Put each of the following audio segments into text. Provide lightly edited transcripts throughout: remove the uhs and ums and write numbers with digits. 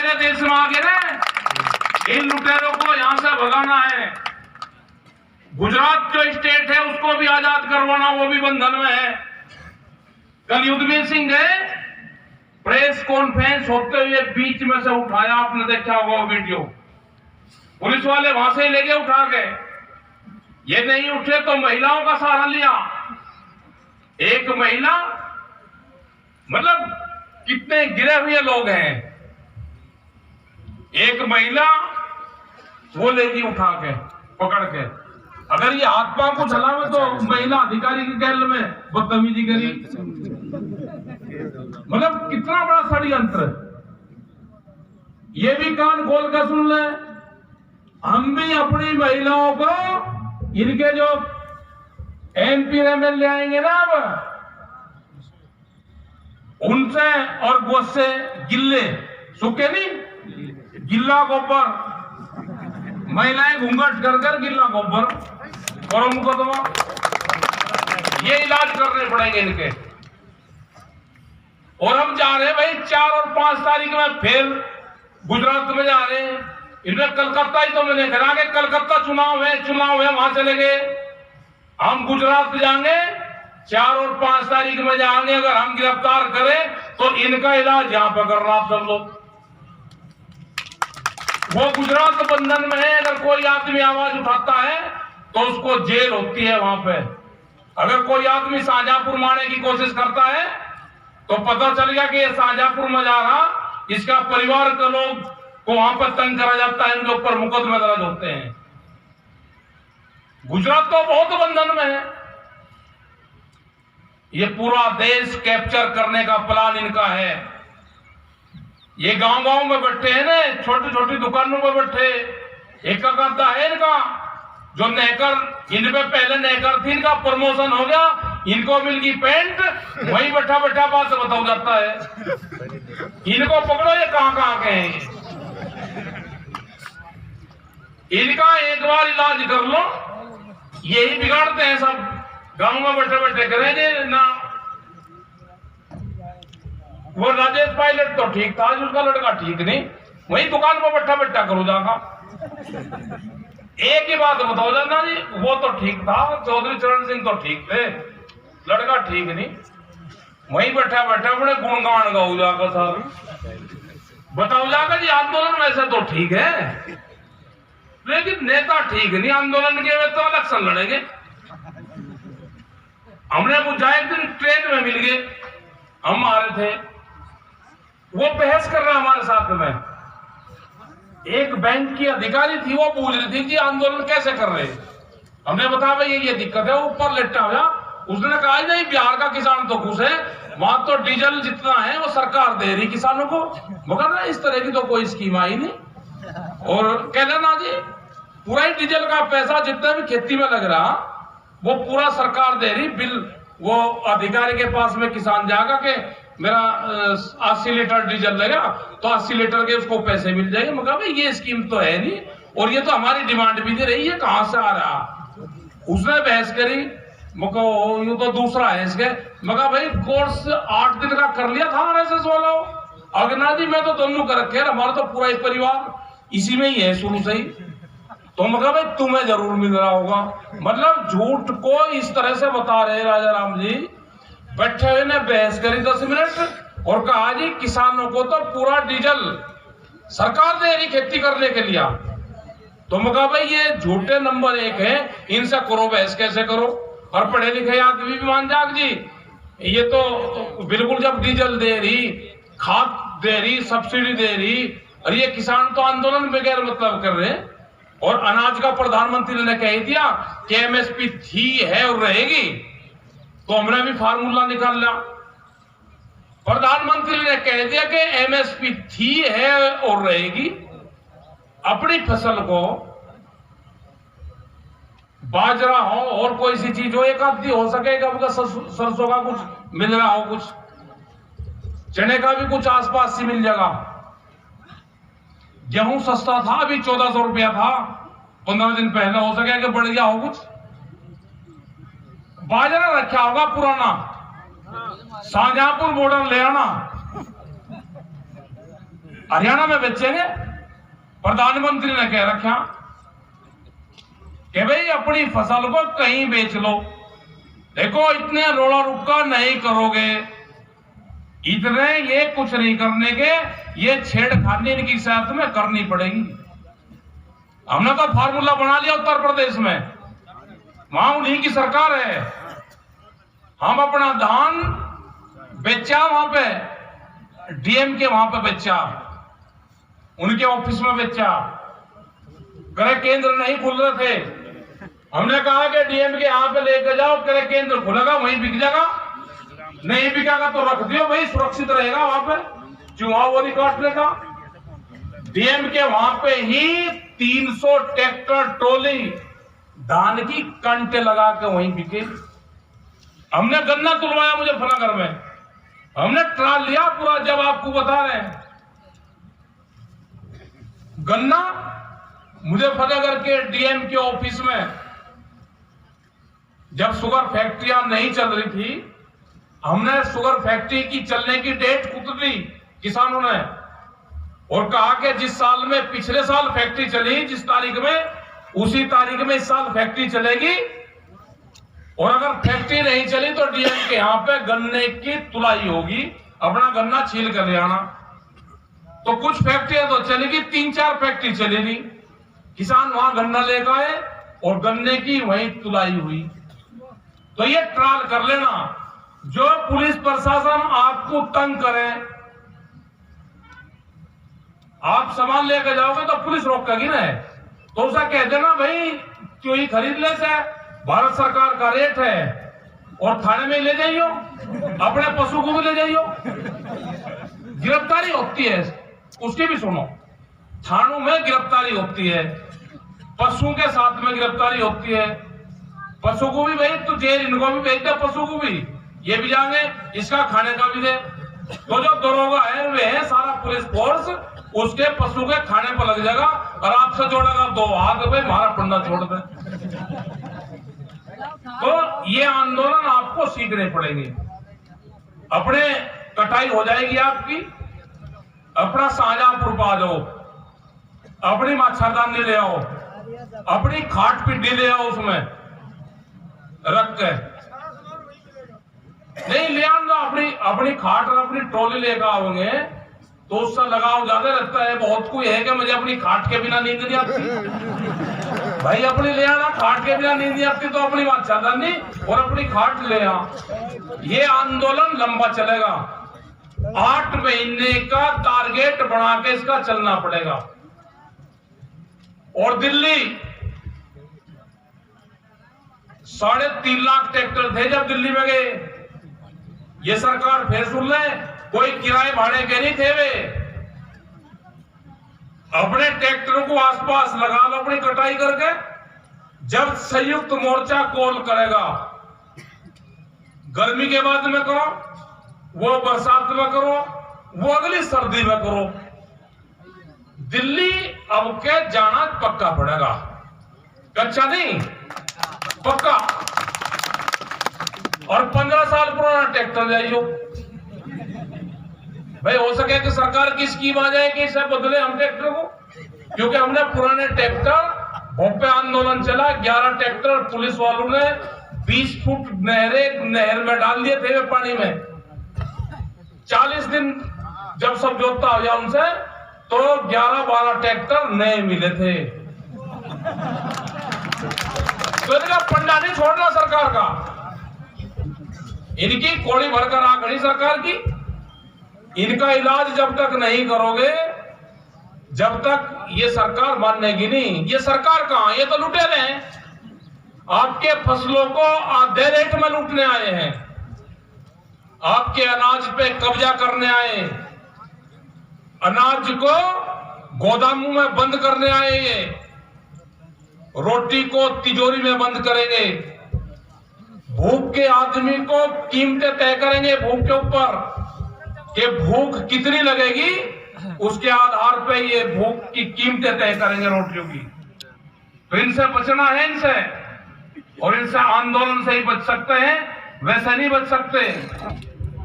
मेरे देश में आके ना इन लुटेरों को यहां से भगाना है। गुजरात जो स्टेट है उसको भी आजाद करवाना, वो भी बंधन में है। कल युद्धवीर सिंह गए, प्रेस कॉन्फ्रेंस होते हुए बीच में से उठाया, आपने देखा होगा वो वीडियो। पुलिस वाले वहां से लेके उठा गए, ये नहीं उठे तो महिलाओं का सहारा लिया। एक महिला, मतलब कितने गिरे हुए लोग हैं, एक महिला वो लेगी उठा के पकड़ के। अगर ये हाथ पांव को चलावे तो महिला अधिकारी की गैल में बदतमीजी करी, मतलब कितना बड़ा षड्यंत्र। ये भी कान खोल कर सुन ले, हम भी अपनी महिलाओं को, इनके जो एमपी एमएलए आएंगे ना अब, उनसे और गोश्त से गिल्ले, सूखे नहीं, गिल्ला गोबर, महिलाएं घूंघट कर कर गिल्ला गोबर करो मुकदमा, ये इलाज करने पड़ेंगे इनके। और हम जा रहे हैं भाई 4 और 5 तारीख में फिर गुजरात में जा रहे हैं। इनमें कलकत्ता ही तो मैंने कहा कि कलकत्ता चुनाव है, वहां चले गए। हम गुजरात जाएंगे 4 और 5 तारीख में जाएंगे। अगर हम गिरफ्तार करें तो इनका इलाज यहां पर करना आप सब लोग। वो गुजरात बंधन में है, अगर कोई आदमी आवाज उठाता है तो उसको जेल होती है वहां पे। अगर कोई आदमी शाहजहांपुर मारने की कोशिश करता है तो पता चल गया कि ये शाहजहांपुर में जा रहा, इसका परिवार के लोग को वहां पर तंग करा जाता है, इनके ऊपर मुकदमे दर्ज होते हैं। गुजरात तो बहुत बंधन में है। ये पूरा देश कैप्चर करने का प्लान इनका है। ये गांव-गांव में बैठे हैं ना, छोटी-छोटी दुकानों में बैठे, एक करता है इनका जो नेकर, इनमें पहले नेकर थी, इनका प्रमोशन हो गया, इनको मिल गई पेंट, वहीं बैठा बैठा बात बताओ जाता है। इनको पकड़ो, ये कहां के हैं, इनका एक बार इलाज कर लो, यही बिगाड़ते हैं सब। गांव में बैठे बैठे करेंगे ना। वो राजेश पायलट तो ठीक था, उसका लड़का ठीक नहीं, वही दुकान पर बैठा बैठा करो जागा। एक ही बात बताओ जाना जी, वो तो ठीक था, चौधरी चरण सिंह तो ठीक थे, लड़का ठीक नहीं, वहीं बैठा बैठा बड़े गुणगान गाओ जाकर साहब। बताओ जाकर जी आंदोलन वैसे तो ठीक है, लेकिन नेता ठीक नहीं। आंदोलन के में तो इलेक्शन लड़ेंगे। हमने बुझा, एक दिन ट्रेन में मिल गए, हम आ रहे थे, वो बहस कर रहा हमारे साथ में। एक बैंक की अधिकारी थी, वो पूछ रही थी कि आंदोलन कैसे कर रहे। हमने बताया भाई ये दिक्कत है, ऊपर लेटा हुआ। उसने कहा नहीं, बिहार का किसान तो खुश है, वहां तो डीजल जितना है वो सरकार दे रही किसानों को। मगर इस तरह की तो कोई स्कीम आई नहीं। और कहना ना जी, पूरा ही डीजल का पैसा जितना भी खेती में लग रहा वो पूरा सरकार दे रही। बिल वो अधिकारी के पास में किसान जाएगा कि मेरा 80 लीटर डीजल लगा तो 80 लीटर के उसको पैसे मिल जाएंगे। मगर भाई ये स्कीम तो है नहीं, और ये तो हमारी डिमांड भी दे रही है, कहां से आ रहा। उसने बहस करी, मको यू तो दूसरा है इसके। मगर भाई कोर्स 8 दिन का कर लिया था आरएसएस वाला। अगना जी मैं तो दोनों कर रखे, हमारा तो पूरा ही परिवार इसी में ही है शुरू से ही। तो मगर भाई तुम्हें जरूर मिल रहा होगा। मतलब झूठ को इस तरह से बता रहे राजा राम जी। बैठे हुए ने बहस करी 10 मिनट और कहा जी किसानों को तो पूरा डीजल सरकार दे रही खेती करने के लिए। तो मैं कहा भाई ये झूठे नंबर 1 है, इनसे करो बहस कैसे करो। और पढ़े लिखे आदमी भी मान जाग जी, ये तो बिल्कुल जब डीजल दे रही, खाद दे रही, सब्सिडी दे रही, और ये किसान तो आंदोलन बगैर मतलब कर रहे हैं। और अनाज का प्रधानमंत्री ने कह दिया कि एमएसपी थी है और रहेगी, तो हमने भी फार्मूला निकाल लिया। प्रधानमंत्री ने कह दिया कि एमएसपी थी है और रहेगी। अपनी फसल को बाजरा हो और कोई सी चीज हो, एक आधी हो सकेगा, सरसों का कुछ मिल रहा हो, कुछ चने का भी कुछ आसपास से मिल जाएगा। गेहूं सस्ता था, अभी 1400 रुपया था 15 दिन पहले, हो सके कि बढ़ गया हो कुछ। बाजरा रखा होगा पुराना, शाहजहांपुर बॉर्डर ले आना, हरियाणा में बेचेंगे। प्रधानमंत्री ने कह रखा कि भाई अपनी फसल को कहीं बेच लो। देखो इतने रोड़ा रुक्का नहीं करोगे, इतने ये कुछ नहीं करने के, ये छेड़खानी इनकी साथ में करनी पड़ेगी। हमने तो फार्मूला बना लिया उत्तर प्रदेश में, वहां उन्हीं की सरकार है। हम अपना धान बेचा, वहां पे डीएम के वहां पे बेचा, उनके ऑफिस में बेचा। क्रय केंद्र नहीं खुल रहे थे, हमने कहा कि डीएम के यहां पे लेकर जाओ, क्रय केंद्र खुलेगा वहीं बिक जाएगा, नहीं बिकेगा तो रख दियो भाई, सुरक्षित रहेगा। वहां पे चूहा वो नहीं काटने का। डीएम के वहां पे ही 300 ट्रैक्टर ट्रॉली धान की कंटे लगा के वहीं बिके। हमने गन्ना तुलवाया मुजफ्फरनगर में, हमने ट्राल लिया पूरा, जब आपको बता रहे हैं गन्ना मुजफ्फरनगर के डीएम के ऑफिस में जब शुगर फैक्ट्रियां नहीं चल रही थी, हमने शुगर फैक्ट्री की चलने की डेट कुछ दी किसानों ने, और कहा कि जिस साल में पिछले साल फैक्ट्री चली, जिस तारीख में, उसी तारीख में इस साल फैक्ट्री चलेगी। और अगर फैक्ट्री नहीं चली तो डीएम के यहां पे गन्ने की तुलाई होगी, अपना गन्ना छील कर ले आना। तो कुछ फैक्ट्रियां तो चलेगी, 3-4 फैक्ट्री चलेगी, किसान वहां गन्ना लेकर आए और गन्ने की वहीं तुलाई हुई। तो ये ट्रायल कर लेना, जो पुलिस प्रशासन आपको तंग करे, आप सामान लेकर जाओगे तो पुलिस रोकेगी ना, तो उसे कह देना भाई क्यों ही खरीद ले से, भारत सरकार का रेट है, और थाने में ले जाइयो, अपने पशु को भी ले जाइयो। गिरफ्तारी होती है, उसकी भी सुनो, थानों में गिरफ्तारी होती है, पशु के साथ में गिरफ्तारी होती है। पशु को भी भाई तो जेल, इनको भी भेज दे, पशु को भी, ये भी जाएंगे, इसका खाने का भी दे। तो जो दरोगा है वे है सारा पुलिस फोर्स, उसके पशु के खाने पर लग जाएगा, और आपसे जोड़ेगा 2 हाथ, भाई हमारा पन्ना छोड़ दे। तो ये आंदोलन आपको सीखने पड़ेंगे। अपने कटाई हो जाएगी आपकी, अपना शाहजहांपुर पा जाओ, अपनी मच्छरदानी ले आओ, अपनी खाट पिड्डी ले आओ, उसमें रख के नहीं ले आना, अपनी खाट और अपनी ट्रॉली लेकर आओगे तो उससे लगाव ज्यादा रहता है। बहुत कोई है कि मुझे अपनी खाट के बिना नींद नहीं आती, भाई अपनी ले आना, खाट के बिना नींद नहीं आती तो अपनी मच्छरदानी और अपनी खाट ले आ। ये आंदोलन लंबा चलेगा, 8 महीने का टारगेट बना के इसका चलना पड़ेगा। और दिल्ली 3.5 लाख ट्रैक्टर थे जब दिल्ली में गए, ये सरकार फिर सुन ले, कोई किराए भाड़े के नहीं थे वे, अपने ट्रैक्टरों को आसपास लगा लो अपनी कटाई करके। जब संयुक्त मोर्चा कॉल करेगा, गर्मी के बाद में करो, वो बरसात में करो, वो अगली सर्दी में करो, दिल्ली अब के जाना पक्का पड़ेगा, कच्चा नहीं पक्का। और 15 साल पुराना ट्रैक्टर जाइयो भाई, हो सके कि सरकार की स्कीम आ जाए कि इसे बदले हम ट्रैक्टर को, क्योंकि हमने पुराने ट्रैक्टर, भोपे आंदोलन चला, 11 ट्रैक्टर पुलिस वालों ने 20 फुट नहर में डाल दिए थे पानी में। 40 दिन जब सब जोतता हो गया उनसे, तो 11-12 ट्रैक्टर नए मिले थे। तो इनका पंडा नहीं छोड़ना सरकार का, इनकी कोड़ी भरकर आ खड़ी सरकार की। इनका इलाज जब तक नहीं करोगे, जब तक ये सरकार मानेगी नहीं। ये सरकार कहां, ये तो लुटेरे हैं, आपके फसलों को आधे रेट में लूटने आए हैं, आपके अनाज पे कब्जा करने आए, अनाज को गोदामों में बंद करने आए, ये रोटी को तिजोरी में बंद करेंगे, भूख के आदमी को कीमतें तय करेंगे भूख के ऊपर, कि भूख कितनी लगेगी उसके आधार पे ये भूख की कीमतें तय करेंगे रोटियों की। तो इनसे बचना है, इनसे, और इनसे आंदोलन से ही बच सकते हैं, वैसे नहीं बच सकते।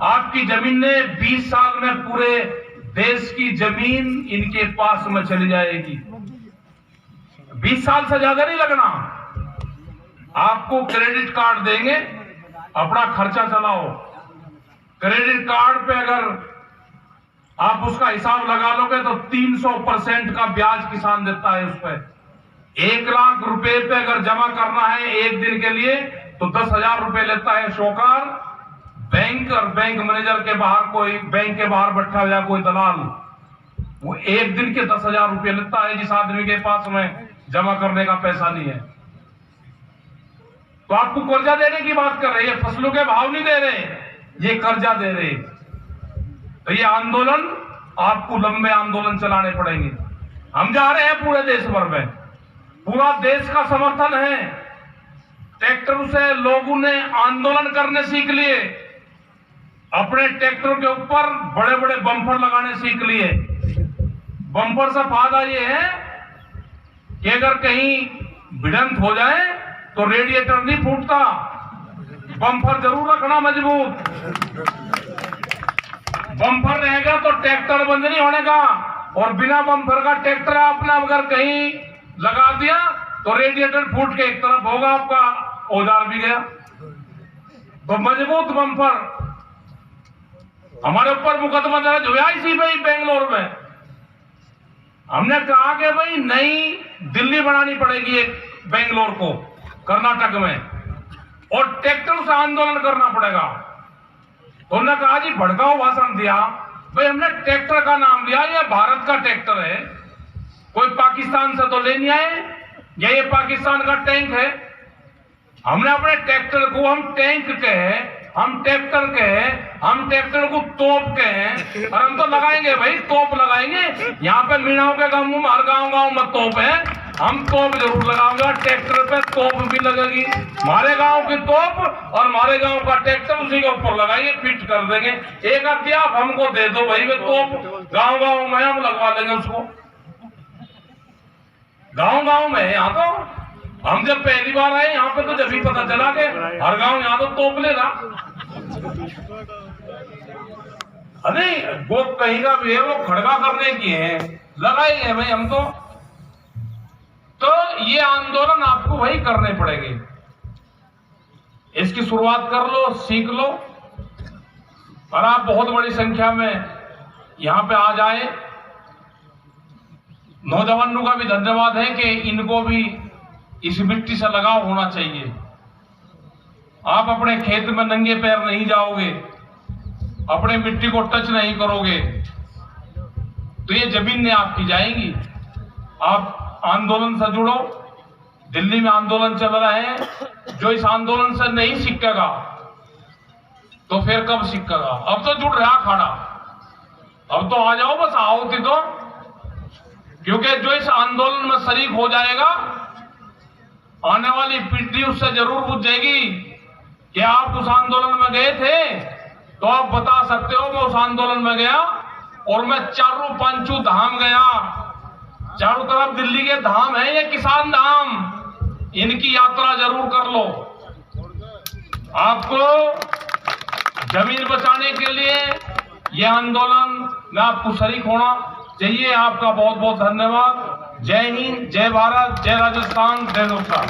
आपकी जमीन ने 20 साल में पूरे देश की जमीन इनके पास में चली जाएगी। 20 साल से ज्यादा नहीं लगना। आपको क्रेडिट कार्ड देंगे, अपना खर्चा चलाओ। क्रेडिट कार्ड पे अगर आप उसका हिसाब लगा लोगे तो 300% का ब्याज किसान देता है उस पर। 1 लाख रुपए पे अगर जमा करना है एक दिन के लिए तो 10,000 रुपए लेता है शौकार। बैंक और बैंक मैनेजर के बाहर कोई बैंक के बाहर बैठा हुआ कोई दलाल, वो एक दिन के 10,000 रुपए लेता है जिस आदमी के पास में जमा करने का पैसा नहीं है। तो आपको कर्जा देने की बात कर रहे हैं, फसलों के भाव नहीं दे रहे, ये कर्जा दे रहे। तो ये आंदोलन आपको लंबे आंदोलन चलाने पड़ेंगे। हम जा रहे हैं पूरे देश भर में, पूरा देश का समर्थन है। ट्रैक्टर से लोगों ने आंदोलन करने सीख लिए, अपने ट्रैक्टर के ऊपर बड़े बड़े बम्पर लगाने सीख लिए। बम्पर से फायदा ये है कि अगर कहीं भिड़ंत हो जाए तो रेडिएटर नहीं फूटता, बम्पर जरूर रखना मजबूत। बम्पर रहेगा तो ट्रैक्टर बंद नहीं होने का, और बिना बम्पर का ट्रैक्टर आपने अगर कहीं लगा दिया तो रेडिएटर फूट के एक तरफ होगा, आपका औजार भी गया। तो मजबूत बम्पर। हमारे ऊपर मुकदमा दर्ज हुआ इसी भाई बेंगलोर में। हमने कहा कि भाई नई दिल्ली बनानी पड़ेगी एक बेंगलोर को कर्नाटक में, और ट्रैक्टर से आंदोलन करना पड़ेगा। तो उन्होंने कहा जी भड़काऊ भाषण दिया। भाई हमने ट्रैक्टर का नाम लिया, ये भारत का ट्रैक्टर है, कोई पाकिस्तान से तो ले नहीं आए, या ये पाकिस्तान का टैंक है। हमने अपने ट्रैक्टर को हम टैंक कहे, हम ट्रैक्टर कहे, हम ट्रैक्टर को तोप कहे, और हम तो लगाएंगे भाई, तोप लगाएंगे। यहाँ पे मीणाओं के गांव में हर गांव में तोप है, हम तोप जरूर लगाऊंगा। ट्रैक्टर पे तोप भी लगेगी, हमारे गांव की तोप और हमारे गांव का ट्रैक्टर उसी के ऊपर लगाएंगे, फिट कर देंगे। एक आधी आप हमको दे दो भाई, वे तोप गांव गांव में हम लगवा लेंगे उसको, गांव गांव में। यहाँ तो हम जब पहली बार आए यहाँ पे तो जब भी पता चला कि हर गांव यहाँ तो तोप लेगा। अरे वो कहीं का भी है, वो खड़गा करने की है, लगाएंगे भाई हम तो ये आंदोलन आपको भाई करने पड़ेंगे। इसकी शुरुआत कर लो, सीख लो, और आप बहुत बड़ी संख्या में यहां पे आ जाए। नौजवानों का भी धन्यवाद है कि इनको भी इस मिट्टी से लगाव होना चाहिए। आप अपने खेत में नंगे पैर नहीं जाओगे, अपने मिट्टी को टच नहीं करोगे तो ये जमीनें आपकी जाएंगी। आप आंदोलन से जुड़ो। दिल्ली में आंदोलन चल रहे हैं, जो इस आंदोलन से नहीं सीखेगा तो फिर कब सीखेगा। अब तो जुड़ रहा खाड़ा, अब तो आ जाओ, बस आओ थी तो, क्योंकि जो इस आंदोलन में शरीक हो जाएगा आने वाली पीढ़ी उससे जरूर पूछ जाएगी कि आप उस आंदोलन में गए थे, तो आप बता सकते हो मैं उस आंदोलन में गया और मैं चारों पंचू धाम गया। चारों तरफ दिल्ली के धाम है, ये किसान धाम, इनकी यात्रा जरूर कर लो। आपको जमीन बचाने के लिए यह आंदोलन में आपको शरीक होना चाहिए। आपका बहुत बहुत धन्यवाद। जय हिंद, जय भारत, जय राजस्थान, जय दोस्तान।